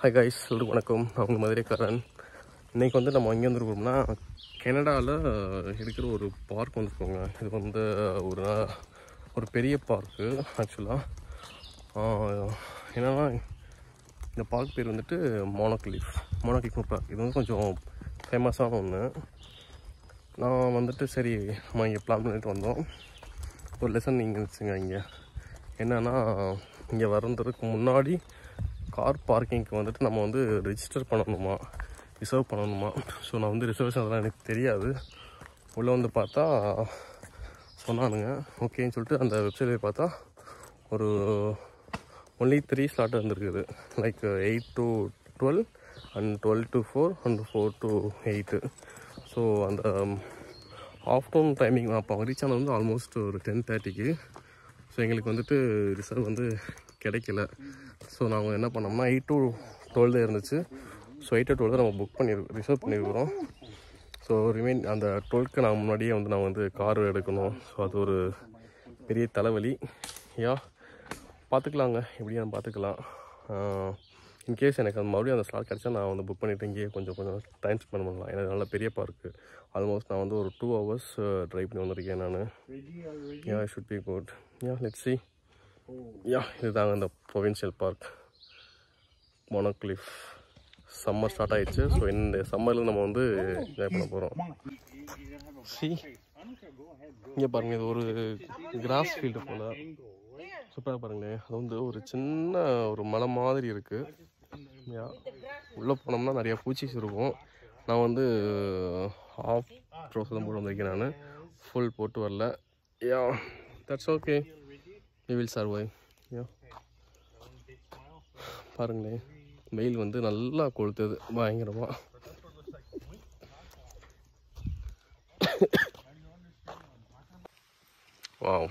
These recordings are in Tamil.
ஹாய் கைஸ், எல்லாருக்கும் வணக்கம். நான் உங்கள் மதுரைக்காரன். இன்றைக்கி வந்து நம்ம எங்கே வந்துருக்கோம்னா, கனடாவில் இருக்கிற ஒரு பார்க் வந்துருக்கோங்க. இது வந்து ஒரு பெரிய பார்க்கு. ஆக்சுவலாக என்னென்னா, இந்த பார்க் பேர் வந்துட்டு மோனோக்ளிஃப் பார்க். இது வந்து கொஞ்சம் ஃபேமஸான ஒன்று. நான் வந்துட்டு சரி நம்ம இங்கே பிளான் பண்ணிட்டு வந்தோம். ஒரு லெசன் நீங்கள் இருந்துச்சுங்க. இங்கே என்னென்னா, இங்கே வர்றதுக்கு முன்னாடி கார் பார்க்கிங்க்கு வந்துட்டு நம்ம வந்து ரிஜிஸ்டர் பண்ணணுமா, ரிசர்வ் பண்ணணுமா. ஸோ நான் வந்து ரிசர்வேஷன் அதெல்லாம் எனக்கு தெரியாது. உள்ளே வந்து பார்த்தா சொன்னானுங்க. ஓகேன்னு சொல்லிட்டு அந்த வெப்சைட்டில் பார்த்தா ஒரு ஒன்லி 3 ஸ்லாட் வந்துருக்குது. Like 8 to 12 and 12 to 4 and 4 to 8. So அந்த ஆஃப்டர்நூன் டைமிங் அப்போ ரீச் ஆனது வந்து ஆல்மோஸ்ட் ஒரு 10:30க்கு. ஸோ எங்களுக்கு வந்துட்டு ரிசர்வ் வந்து கிடைக்கல. ஸோ நாங்கள் என்ன பண்ணோம்னா 8 to 12 தான் இருந்துச்சு. ஸோ 8 to 12 நம்ம ரிசர்வ் பண்ணியிருக்கிறோம். ஸோ அந்த 12க்கு நான் முன்னாடியே வந்து நான் வந்து கார் எடுக்கணும். ஸோ அது ஒரு பெரிய தலைவலி. பார்த்துக்கலாங்க, எப்படியா பார்த்துக்கலாம். இன்கேஸ் எனக்கு அந்த மறுபடியும் அந்த ஸ்லாட் கிடச்சா நான் வந்து புக் பண்ணிவிட்டு இங்கேயே கொஞ்சம் டைம் ஸ்பெண்ட் பண்ணலாம். ஏன்னா நல்ல பெரிய பார்க்கு. ஆல்மோஸ்ட் நான் வந்து ஒரு 2 hours ட்ரைவ் பண்ணி வந்திருக்கேன் நான். I should be good. Let's see. இதுதாங்க இந்த ப்ரொவின்ஷியல் பார்க் மோனோக்ளிஃப். சம்மர் ஸ்டார்ட் ஆகிடுச்சு. ஸோ இந்த சம்மரில் நம்ம வந்து என்ஜாய் பண்ண போகிறோம். இங்கே பாருங்கள், இது ஒரு கிராஸ் ஃபீல்டு போல். சூப்பராக பாருங்களேன். அது வந்து ஒரு சின்ன ஒரு மலை மாதிரி இருக்குது. உள்ளே போனோம்னா நிறையா பூச்சிஸ் இருக்கும். நான் வந்து ஹாஃப் ட்ரோஸ் தான் போட்டு வந்திருக்கேன். நான் ஃபுல் போட்டு வரல. That's okay, we will survive. பாருங்களேன், வெயில் வந்து நல்லா கொளுத்துது பயங்கரமா. வாவ்,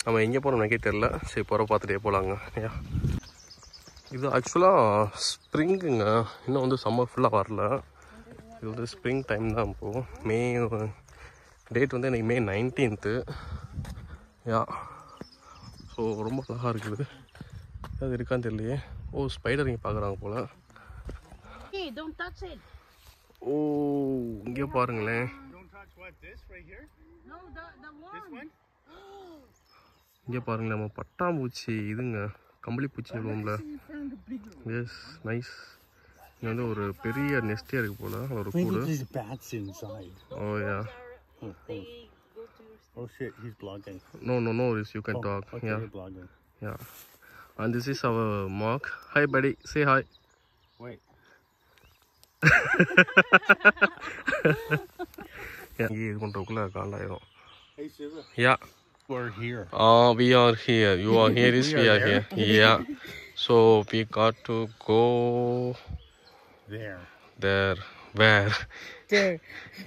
நம்ம எங்கே போகிறோம் எனக்கே தெரில. சரி, போகிற பார்த்துட்டே போகலாங்க. இது ஆக்சுவலாக ஸ்ப்ரிங்குங்க. இன்னும் வந்து சம்மர் ஃபுல்லாக வரல. இது வந்து ஸ்ப்ரிங் டைம் தான். இப்போது மே டேட் வந்து எனக்கு May 19th. ஸோ ரொம்ப அழகாக இருக்குது. அது இருக்கான்னு தெரியலையே. ஓ, ஸ்பைடர் இங்கே பார்க்குறாங்க போல். ஓ, இங்கே பாருங்களேன். இங்கே பாருங்களேன், நம்ம பட்டாம்பூச்சி இதுங்க, கம்பளிப்பூச்சி ரூமில். Yes, nice. இங்கே வந்து ஒரு பெரிய நெஸ்டே இருக்குது போல், ஒரு கூடு. ஓ யா. Oh shit, he's blogging. No, you can talk. Okay, Yeah. you're blogging. Yeah. And this is our Mark. Hi buddy, say hi. Wait. Yeah. This controller காண்டாயிரும். Hey Shiva. Yeah. We're here. We are here. You are here. We are here. Yeah. So we got to go There. there. Where? There.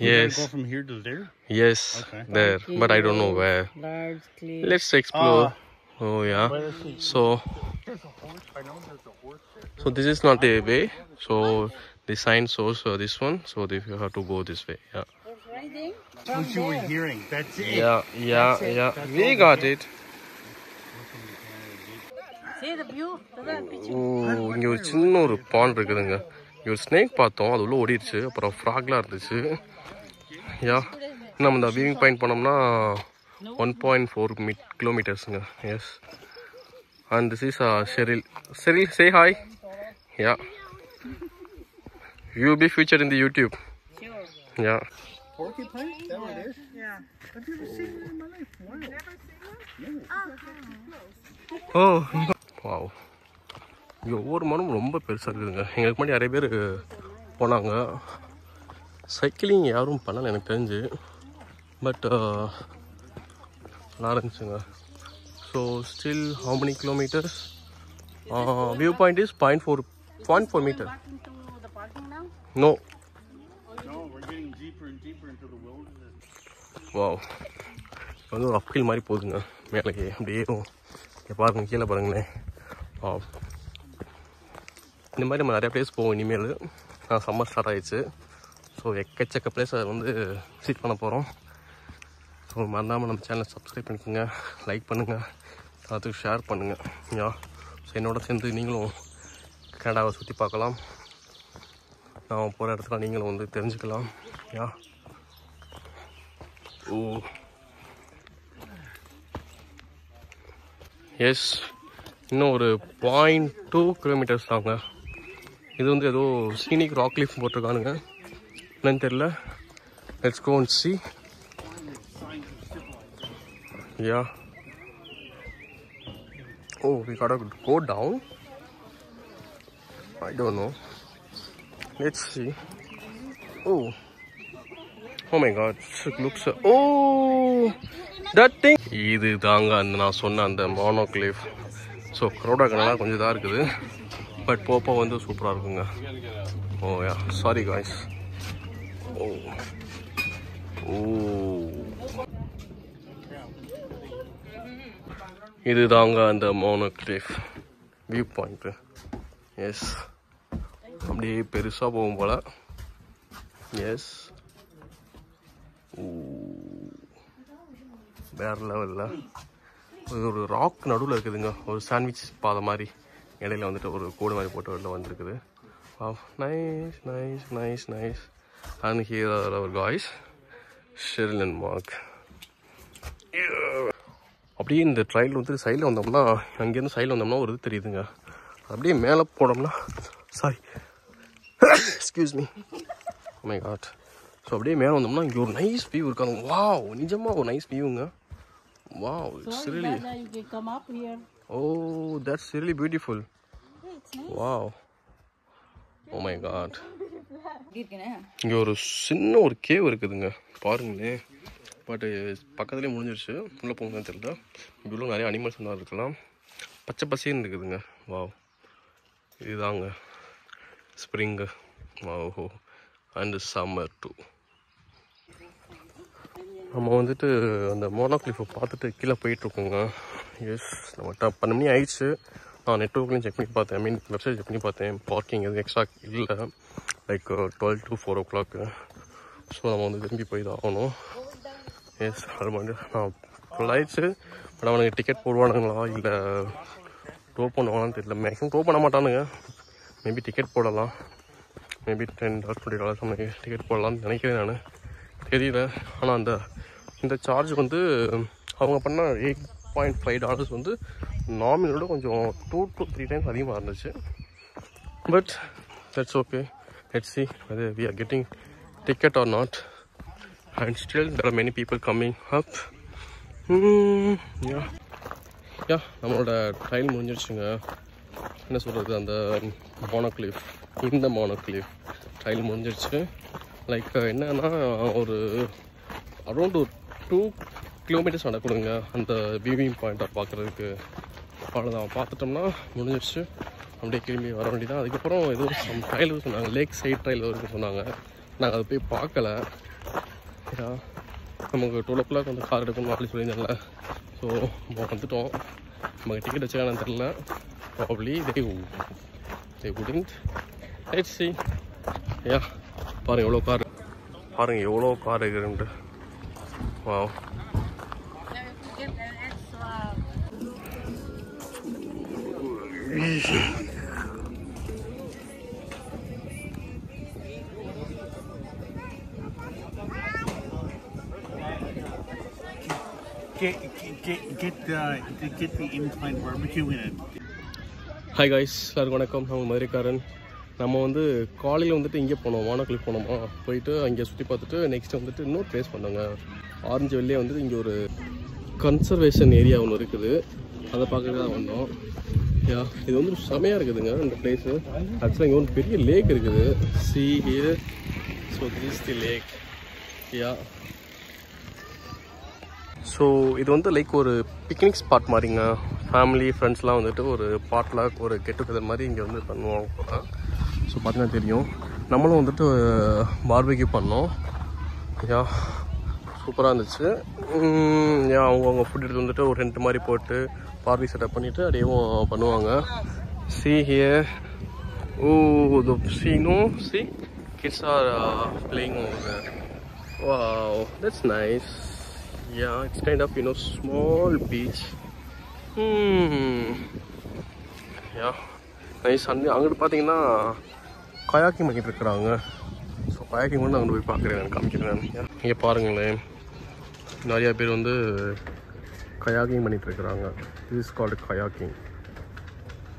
Yes. Go from here to there? Yes. Okay. There. But I don't know where. Large, clear. Let's explore. Oh yeah. So There's a horse. I know there's a horse there. so this is not the way. So the sign shows this one. So if you have to go this way. Yeah. It's riding That's from what you were there. hearing. That's it. Yeah. We got it. See the view? Look at the picture. ஓ, இங்கே ஒரு சின்ன ஒரு பாண்ட் இருக்குதுங்க. இங்கே ஒரு ஸ்னேக் பார்த்தோம், அது உள்ள ஓடிடுச்சு. அப்புறம் ஃப்ராக்லாம் இருந்துச்சு. நம்ம இந்த வியூவிங் பாயிண்ட் போனோம்னா 1.4 kilometers. Yes. And this is Cheryl. Cheryl, say hi. Yeah. You will be featured in the YouTube. Sure. Yeah. Porcupine? Is that what it is? Yeah. I've never seen one in my life. Wow. Oh. Wow. இங்கே ஒவ்வொரு மரமும் ரொம்ப பெருசாக இருக்குதுங்க. எங்களுக்கு முன்னாடி நிறைய பேர் போனாங்க. சைக்கிளிங் யாரும் பண்ணல எனக்கு தெரிஞ்சு. பட் நல்லா இருந்துச்சுங்க. So still how many kilometers? View point is 0.4 meter. Back into the parking now? No. No, we're getting deeper and deeper into the wilderness. Wow. வந்து ஒரு அப்கில் மாதிரி போகுதுங்க மேலேக்கு அப்படியே இங்கே பாருங்கள் கீழே பாருங்களேன். இந்த மாதிரி நம்ம நிறையா பிளேஸ் போவோம் இனிமேல். சம்மர் ஸ்டார்ட் ஆகிடுச்சு. ஸோ எக்கச்சக்க பிளேஸ் அதை வந்து விசிட் பண்ண போகிறோம். ஸோ மறந்தாமல் நம்ம சேனலை சப்ஸ்கிரைப் பண்ணிக்கோங்க, லைக் பண்ணுங்கள், அதுக்கு ஷேர் பண்ணுங்கள். யா ஸோ என்னோட சேர்ந்து நீங்களும் கனடாவை சுற்றி பார்க்கலாம். நான் போகிற இடத்துல நீங்களும் வந்து தெரிஞ்சுக்கலாம். யா ஓ எஸ், இன்னும் ஒரு 0.2 கிலோமீட்டர்ஸ் தாங்க. இது வந்து ஏதோ சீனிக் ராக் கிளிஃப் போட்டிருக்கானுங்க, என்னன்னு தெரியல. Let's go and see. Yeah. Oh, we gotta go down. I don't know. Let's see. Oh. Oh my god, it looks so... Oh, that thing. இது தாங்க அந்த நான் சொன்ன அந்த மோனோ கிளிஃப். ஸோ க்ரௌடாக கொஞ்சம் இதாக இருக்குது, பட் போப்போ வந்து சூப்பராக இருக்குங்க. ஓ யா, சாரி காய்ஸ். ஓ ஓ, இது தாங்க அந்த mono cliff view point. Yes, அப்படியே பெருசாக போகும் போல். எஸ், வேறு லெவலில் ஒரு ராக் நடுவில் இருக்குதுங்க, ஒரு சாண்ட்விச் பாதை மாதிரி இடையில வந்துட்டு ஒரு கோடு மாதிரி போட்டு வெளில வந்துருக்குது. Nice nice nice nice. And here are our guys, Sheryl and Mark. அப்படியே இந்த ட்ரையல் வந்து சைடில் வந்தோம்னா, அங்கேருந்து சைடில் வந்தோம்னா ஒரு இது தெரியுதுங்க. அப்படியே மேலே போனோம்னா, sorry excuse me, oh my God. So அப்படியே மேலே வந்தோம்னா இங்கே ஒரு நைஸ் வியூ இருக்காங்க. வாவ், நிஜமாக ஒரு nice வியூங்க. Wow, it's really... You can come up here. Oh, that's really beautiful. Yeah, it's nice. Wow. Oh my god. இங்கே ஒரு சின்ன ஒரு கேவ் இருக்குதுங்க, பாருங்களேன். பட்டு பக்கத்துலேயே முடிஞ்சிருச்சு, உள்ளே போகணுன்னு தெரியல. இவ்வளோ நிறைய அனிமல்ஸ் தான் இருக்கலாம். பச்சை பசேன்னு இருக்குதுங்க. வாவ், இதுதாங்க spring. Wow, and summer too. நம்ம வந்துட்டு அந்த மோனோ கிளிஃபை பார்த்துட்டு கீழே போயிட்டுருக்கோங்க. எஸ், நம்ம 12 மணி ஆயிடுச்சு. நான் நெட்ஒர்க்லையும் செக் பண்ணி பார்த்தேன், வெப்சைட் செக் பண்ணி பார்த்தேன். பார்க்கிங் எதுவும் எக்ஸ்ட்ரா இல்லை, லைக் 12 to 4 o'clock. ஸோ நம்ம வந்து திரும்பி போய் தான் ஆகணும். எஸ், அது வந்து நான் 12 ஆயிடுச்சு. பட் அவனுக்கு டிக்கெட் போடுவானுங்களா இல்லை டோ பண்ணுவாங்களான்னு தெரியல. மேக்ஸிமம் டோ பண்ண மாட்டானுங்க, மேபி டிக்கெட் போடலாம். மேபி $10 $20 டிக்கெட் போடலான்னு நினைக்கிறேன் நான், தெரியல. ஆனால் இந்த சார்ஜ் வந்து அவங்க பண்ண $8.5 வந்து நாமினோட கொஞ்சம் 2 to 3 times அதிகமாக இருந்துச்சு. But that's okay. Let's see whether we are getting ticket or not. And still there are many people coming up. Yeah, நம்மளோட ட்ரையல் முடிஞ்சிருச்சுங்க. என்ன சொல்கிறது, அந்த மோனோ கிளிஃப், இந்த மோனோ கிளிஃப் ட்ரையல் முடிஞ்சிருச்சு. லைக் என்னன்னா, ஒரு அரௌண்ட் ஒரு 2 kilometers நடக்கணுங்க அந்த வியூவிங் பாயிண்ட்டை பார்க்குறதுக்கு. அவ்வளோதான், பார்த்துட்டோம்னா முடிஞ்சிருச்சு. அப்படியே திரும்பி வர வேண்டியதான். அதுக்கப்புறம் ஏதோ சம் ட்ரையல் சொன்னாங்க, லேக் சைட் ட்ரையல் இருக்குன்னு சொன்னாங்க. நாங்கள் அதை போய் பார்க்கல. நமக்கு 12 o'clock வந்து கார் எடுக்கணும் அப்படி சொல்லியிருந்தால. ஸோ நம்ம வந்துட்டோம். நமக்கு டிக்கெட் வச்சுக்கானு தெரில. Probably they wouldn't. Let's see. Yeah, பாருங்கள் எவ்வளோ கார், பாருங்கள் எவ்வளோ கார் இருக்குன்ட்டு. Wow. Get the incline barbecue in it. Hi guys, எல்லாருக்கும் வணக்கம். நம்ம மதுரைக்காரன். நம்ம வந்து காலையில் வந்துட்டு இங்கே போனோம், மோனோ கிளிஃப் போனோமா, போயிட்டு அங்கே சுற்றி பார்த்துட்டு நெக்ஸ்ட் வந்துட்டு இன்னொரு ப்ளேஸ் பண்ணோங்க. ஆரஞ்சு வெளியே வந்துட்டு இங்கே ஒரு கன்சர்வேஷன் ஏரியா ஒன்று இருக்குது, அதை பார்க்க தான் வந்தோம். யா, இது வந்து செமையாக இருக்குதுங்க இந்த பிளேஸு. ஆக்சுவலாக இங்கே ஒரு பெரிய லேக் இருக்குது. See here, so this is the lake. Yeah, so இது வந்து லைக் ஒரு பிக்னிக் ஸ்பாட் மாதிரிங்க. ஃபேமிலி ஃப்ரெண்ட்ஸ்லாம் வந்துட்டு ஒரு பாட்லாக் ஒரு கெட் டுகெதர் மாதிரி இங்கே வந்து பண்ணுவாங்க போல. ஸோ பார்த்தீங்கன்னா தெரியும். நம்மளும் வந்துட்டு பார்பிக்யூ பண்ணோம். யா சூப்பராக இருந்துச்சு. அவங்கவுங்க ஃபுட் எடுத்து வந்துட்டு ஒரு ரெண்ட் மாதிரி போட்டு பார்பி செட்டப் பண்ணிவிட்டு அப்படியேவும் பண்ணுவாங்க. See here. Oh, see kids are playing over there. Wow, that's nice. Yeah, it's kind of small beach. Yeah, nice. அங்கிட்டு பார்த்தீங்கன்னா கயாக்கிங் பண்ணிட்டு இருக்கிறாங்க. ஸோ கயாக்கிங் வந்து அங்கே போய் பார்க்குறேன், நான் காமிக்கிறேன். இங்கே பாருங்களேன், நிறையா பேர் வந்து கயாக்கிங் பண்ணிட்டு இருக்கிறாங்க. this is called kayaking.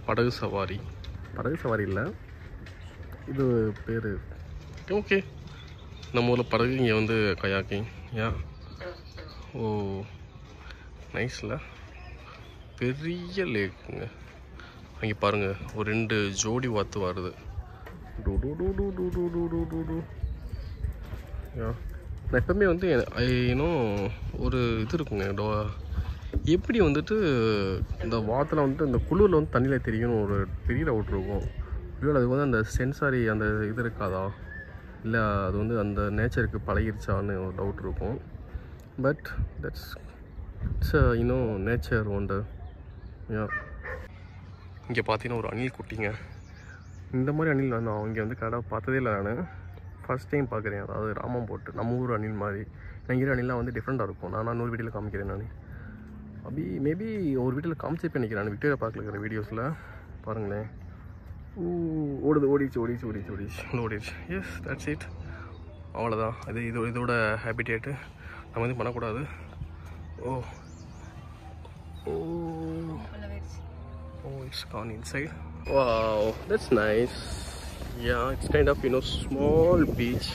படகு சவாரி இல்லை, இது பேர். ஓகே, நம்ம ஊரில் படகு, இங்கே வந்து கயாக்கிங். யா, ஓ நைஸில் பெரிய லேக்குங்க. அங்கே பாருங்கள், ஒரு 2 ஜோடி வாத்து வருது. யா, நான் எப்பவுமே வந்து ஒரு இது இருக்குங்க, எப்படி வந்துட்டு இந்த வாத்தில் வந்துட்டு இந்த குளிரில் வந்து தண்ணியில் தெரியணும் ஒரு பெரிய டவுட் இருக்கும். இல்லை அதுக்கு வந்து அந்த சென்சாரி அந்த இது இருக்காதா, இல்லை அது வந்து அந்த நேச்சருக்கு பழகிருச்சான்னு ஒரு டவுட் இருக்கும். But that's it's nature wonder. இங்கே பார்த்தீங்கன்னா ஒரு அணில் குட்டிங்க. இந்த மாதிரி அணில் நான் இங்கே வந்து கரெக்டாக பார்த்ததே இல்லை. நான் ஃபஸ்ட் டைம் பார்க்குறேன். அதாவது ராமம் போட்டு நம்ம ஊர் அணில் மாதிரி. இங்கே அணிலாம் வந்து டிஃப்ரெண்ட்டாக இருக்கும். நான் 100 வீடியோவில் காமிக்கிறேன். நான் மேபி ஒரு வீட்டில் காமிச்சு பண்ணிக்கிறேன். நான் விக்டோரியா பார்க்கல இருக்கிற வீடியோஸில் பாருங்களேன். ஓடிச்சு. Yes, that's it. அவ்வளோதான். இதோட ஹேபிடேட்டு நம்ம வந்து பண்ணக்கூடாது. It's gone inside. Wow, that's nice. Yeah, it's kind of small beach.